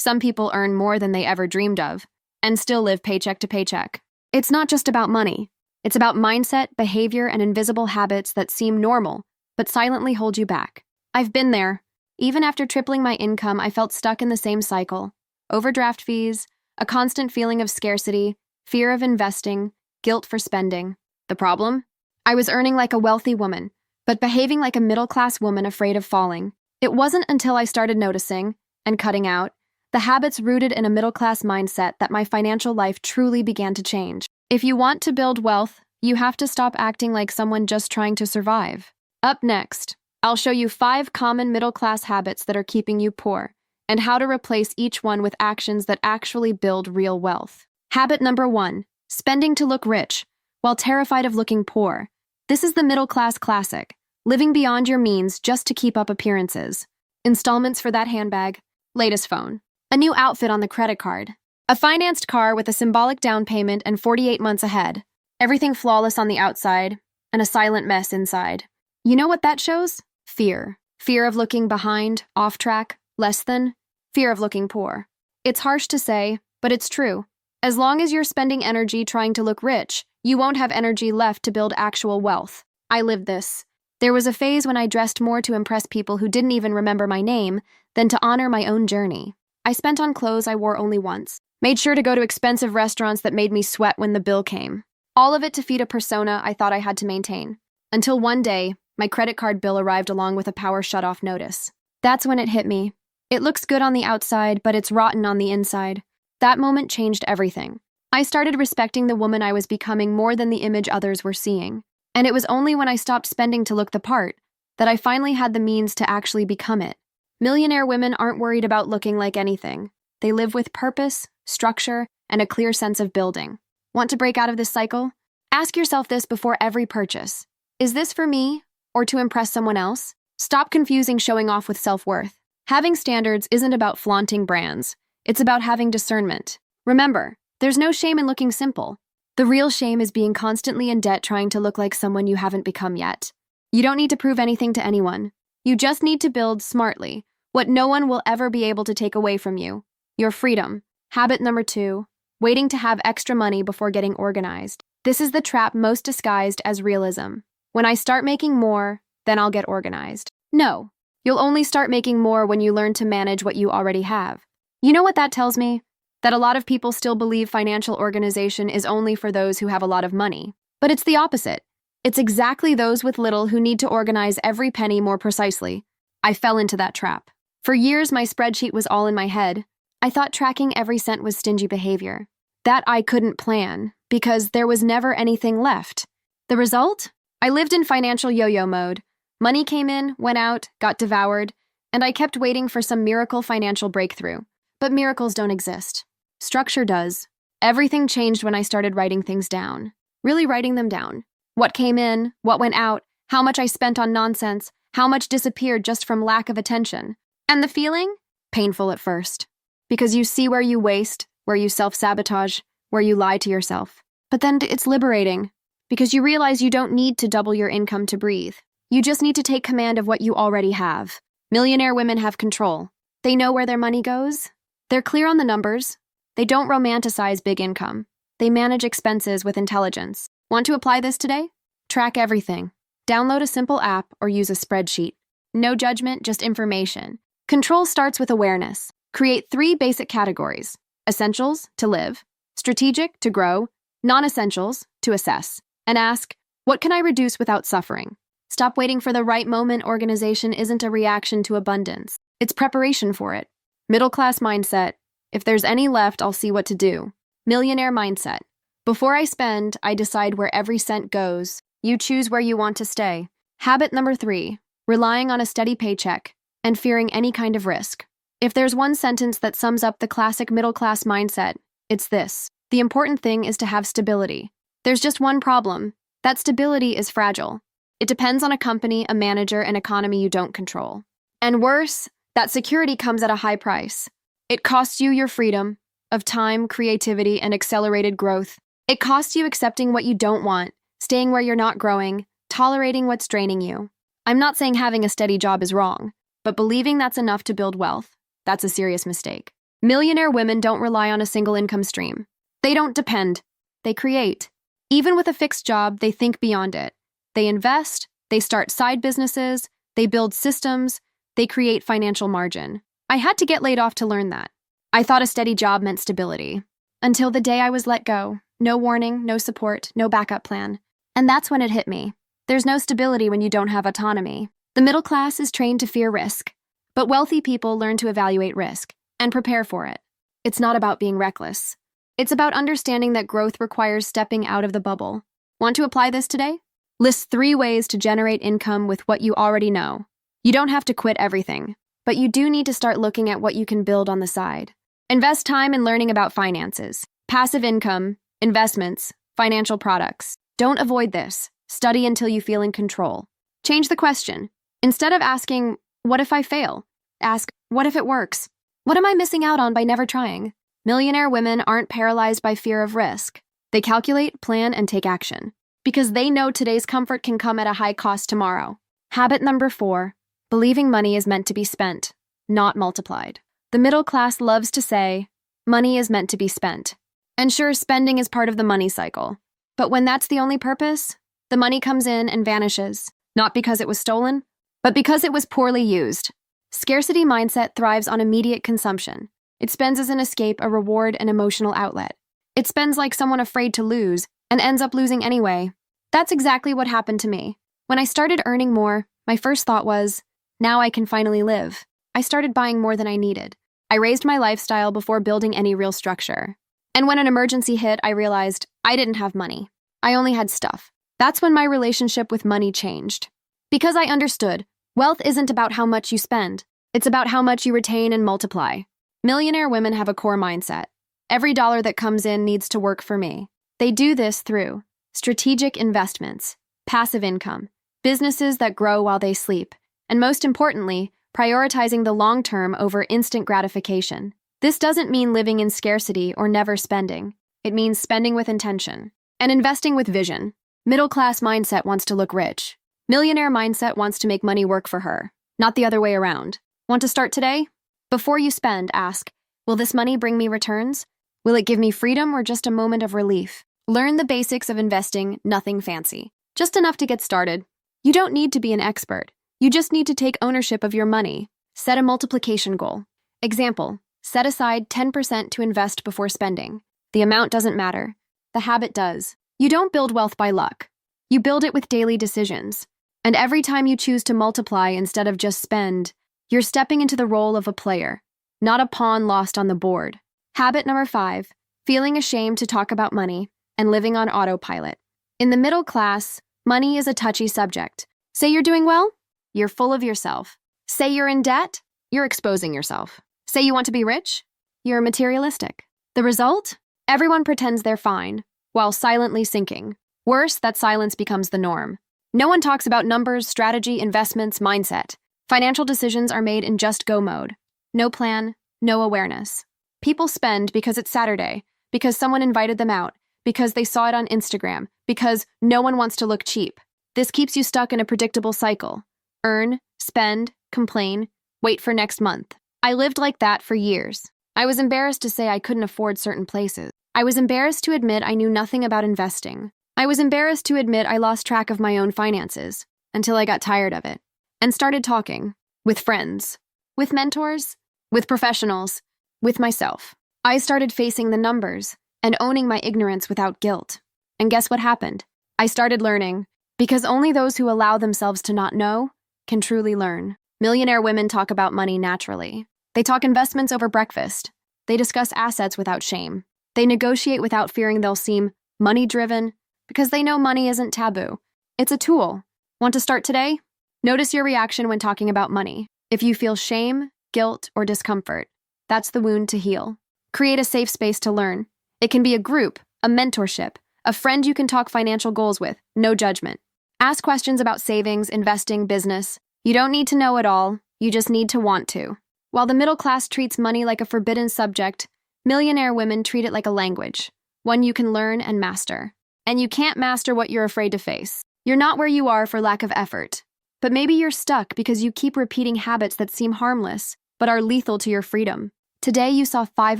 Some people earn more than they ever dreamed of and still live paycheck to paycheck. It's not just about money. It's about mindset, behavior, and invisible habits that seem normal, but silently hold you back. I've been there. Even after tripling my income, I felt stuck in the same cycle. Overdraft fees, a constant feeling of scarcity, fear of investing, guilt for spending. The problem? I was earning like a wealthy woman, but behaving like a middle-class woman afraid of falling. It wasn't until I started noticing, and cutting out, the habits rooted in a middle-class mindset that my financial life truly began to change. If you want to build wealth, you have to stop acting like someone just trying to survive. Up next, I'll show you 5 common middle-class habits that are keeping you poor, and how to replace each one with actions that actually build real wealth. Habit number 1, spending to look rich, while terrified of looking poor. This is the middle-class classic, living beyond your means just to keep up appearances. Installments for that handbag, latest phone, a new outfit on the credit card, a financed car with a symbolic down payment and 48 months ahead, everything flawless on the outside, and a silent mess inside. You know what that shows? Fear. Fear of looking behind, off track, less than. Fear of looking poor. It's harsh to say, but it's true. As long as you're spending energy trying to look rich, you won't have energy left to build actual wealth. I lived this. There was a phase when I dressed more to impress people who didn't even remember my name than to honor my own journey. I spent on clothes I wore only once, made sure to go to expensive restaurants that made me sweat when the bill came. All of it to feed a persona I thought I had to maintain. Until one day, my credit card bill arrived along with a power shutoff notice. That's when it hit me. It looks good on the outside, but it's rotten on the inside. That moment changed everything. I started respecting the woman I was becoming more than the image others were seeing. And it was only when I stopped spending to look the part that I finally had the means to actually become it. Millionaire women aren't worried about looking like anything. They live with purpose, structure, and a clear sense of building. Want to break out of this cycle? Ask yourself this before every purchase. Is this for me or to impress someone else? Stop confusing showing off with self-worth. Having standards isn't about flaunting brands. It's about having discernment. Remember, there's no shame in looking simple. The real shame is being constantly in debt trying to look like someone you haven't become yet. You don't need to prove anything to anyone. You just need to build smartly what no one will ever be able to take away from you: your freedom. Habit number 2, waiting to have extra money before getting organized. This is the trap most disguised as realism. When I start making more, then I'll get organized. No, you'll only start making more when you learn to manage what you already have. You know what that tells me? That a lot of people still believe financial organization is only for those who have a lot of money. But it's the opposite. It's exactly those with little who need to organize every penny more precisely. I fell into that trap. For years, my spreadsheet was all in my head. I thought tracking every cent was stingy behavior. That I couldn't plan, because there was never anything left. The result? I lived in financial yo-yo mode. Money came in, went out, got devoured, and I kept waiting for some miracle financial breakthrough. But miracles don't exist. Structure does. Everything changed when I started writing things down. Really writing them down. What came in, what went out, how much I spent on nonsense, how much disappeared just from lack of attention. And the feeling? Painful at first. Because you see where you waste, where you self-sabotage, where you lie to yourself. But then it's liberating, because you realize you don't need to double your income to breathe. You just need to take command of what you already have. Millionaire women have control. They know where their money goes. They're clear on the numbers. They don't romanticize big income. They manage expenses with intelligence. Want to apply this today? Track everything. Download a simple app or use a spreadsheet. No judgment, just information. Control starts with awareness. Create 3 basic categories: essentials, to live; strategic, to grow; non-essentials, to assess. And ask, what can I reduce without suffering? Stop waiting for the right moment. Organization isn't a reaction to abundance. It's preparation for it. Middle-class mindset. If there's any left, I'll see what to do. Millionaire mindset. Before I spend, I decide where every cent goes. You choose where you want to stay. Habit number 3, relying on a steady paycheck and fearing any kind of risk. If there's one sentence that sums up the classic middle-class mindset, it's this: the important thing is to have stability. There's just one problem. That stability is fragile. It depends on a company, a manager, an economy you don't control. And worse, that security comes at a high price. It costs you your freedom of time, creativity, and accelerated growth. It costs you accepting what you don't want, staying where you're not growing, tolerating what's draining you. I'm not saying having a steady job is wrong, but believing that's enough to build wealth, that's a serious mistake. Millionaire women don't rely on a single income stream. They don't depend. They create. Even with a fixed job, they think beyond it. They invest, they start side businesses, they build systems, they create financial margin. I had to get laid off to learn that. I thought a steady job meant stability. Until the day I was let go. No warning, no support, no backup plan. And that's when it hit me. There's no stability when you don't have autonomy. The middle class is trained to fear risk. But wealthy people learn to evaluate risk and prepare for it. It's not about being reckless. It's about understanding that growth requires stepping out of the bubble. Want to apply this today? List 3 ways to generate income with what you already know. You don't have to quit everything, but you do need to start looking at what you can build on the side. Invest time in learning about finances, passive income, investments, financial products. Don't avoid this. Study until you feel in control. Change the question. Instead of asking, what if I fail? Ask, what if it works? What am I missing out on by never trying? Millionaire women aren't paralyzed by fear of risk. They calculate, plan, and take action. Because they know today's comfort can come at a high cost tomorrow. Habit number 4, believing money is meant to be spent, not multiplied. The middle class loves to say, money is meant to be spent. And sure, spending is part of the money cycle. But when that's the only purpose, the money comes in and vanishes, not because it was stolen, but because it was poorly used. Scarcity mindset thrives on immediate consumption. It spends as an escape, a reward, an emotional outlet. It spends like someone afraid to lose and ends up losing anyway. That's exactly what happened to me. When I started earning more, my first thought was, now I can finally live. I started buying more than I needed. I raised my lifestyle before building any real structure. And when an emergency hit, I realized I didn't have money. I only had stuff. That's when my relationship with money changed. Because I understood, wealth isn't about how much you spend. It's about how much you retain and multiply. Millionaire women have a core mindset. Every dollar that comes in needs to work for me. They do this through strategic investments, passive income, businesses that grow while they sleep, and most importantly, prioritizing the long term over instant gratification. This doesn't mean living in scarcity or never spending. It means spending with intention and investing with vision. Middle class mindset wants to look rich. Millionaire mindset wants to make money work for her, not the other way around. Want to start today? Before you spend, ask, will this money bring me returns? Will it give me freedom or just a moment of relief? Learn the basics of investing, nothing fancy. Just enough to get started. You don't need to be an expert. You just need to take ownership of your money. Set a multiplication goal. Example, set aside 10% to invest before spending. The amount doesn't matter. The habit does. You don't build wealth by luck. You build it with daily decisions. And every time you choose to multiply instead of just spend, you're stepping into the role of a player, not a pawn lost on the board. Habit number 5, feeling ashamed to talk about money and living on autopilot. In the middle class, money is a touchy subject. Say you're doing well? You're full of yourself. Say you're in debt? You're exposing yourself. Say you want to be rich? You're materialistic. The result? Everyone pretends they're fine, while silently sinking. Worse, that silence becomes the norm. No one talks about numbers, strategy, investments, mindset. Financial decisions are made in just go mode. No plan, no awareness. People spend because it's Saturday, because someone invited them out, because they saw it on Instagram, because no one wants to look cheap. This keeps you stuck in a predictable cycle. Earn, spend, complain, wait for next month. I lived like that for years. I was embarrassed to say I couldn't afford certain places. I was embarrassed to admit I knew nothing about investing. I was embarrassed to admit I lost track of my own finances, until I got tired of it, and started talking. With friends, with mentors, with professionals, with myself. I started facing the numbers and owning my ignorance without guilt. And guess what happened? I started learning, because only those who allow themselves to not know can truly learn. Millionaire women talk about money naturally. They talk investments over breakfast. They discuss assets without shame. They negotiate without fearing they'll seem money-driven, because they know money isn't taboo. It's a tool. Want to start today? Notice your reaction when talking about money. If you feel shame, guilt, or discomfort, that's the wound to heal. Create a safe space to learn. It can be a group, a mentorship, a friend you can talk financial goals with, no judgment. Ask questions about savings, investing, business. You don't need to know it all, you just need to want to. While the middle class treats money like a forbidden subject, millionaire women treat it like a language, one you can learn and master. And you can't master what you're afraid to face. You're not where you are for lack of effort. But maybe you're stuck because you keep repeating habits that seem harmless, but are lethal to your freedom. Today you saw 5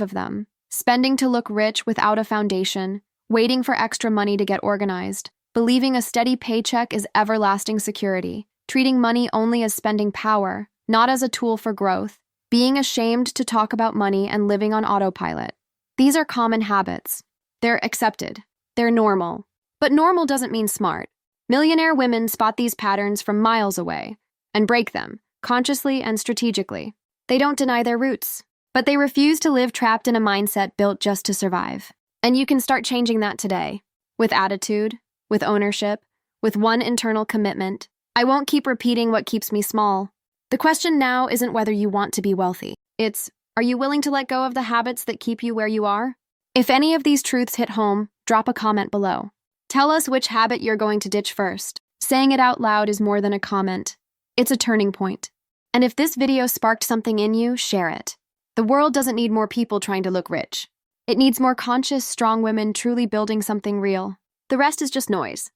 of them: spending to look rich without a foundation, waiting for extra money to get organized, believing a steady paycheck is everlasting security, treating money only as spending power, not as a tool for growth, being ashamed to talk about money and living on autopilot. These are common habits. They're accepted. They're normal. But normal doesn't mean smart. Millionaire women spot these patterns from miles away and break them, consciously and strategically. They don't deny their roots, but they refuse to live trapped in a mindset built just to survive. And you can start changing that today. With attitude, with ownership, with one internal commitment. I won't keep repeating what keeps me small. The question now isn't whether you want to be wealthy. It's, are you willing to let go of the habits that keep you where you are? If any of these truths hit home, drop a comment below. Tell us which habit you're going to ditch first. Saying it out loud is more than a comment. It's a turning point. And if this video sparked something in you, share it. The world doesn't need more people trying to look rich. It needs more conscious, strong women truly building something real. The rest is just noise.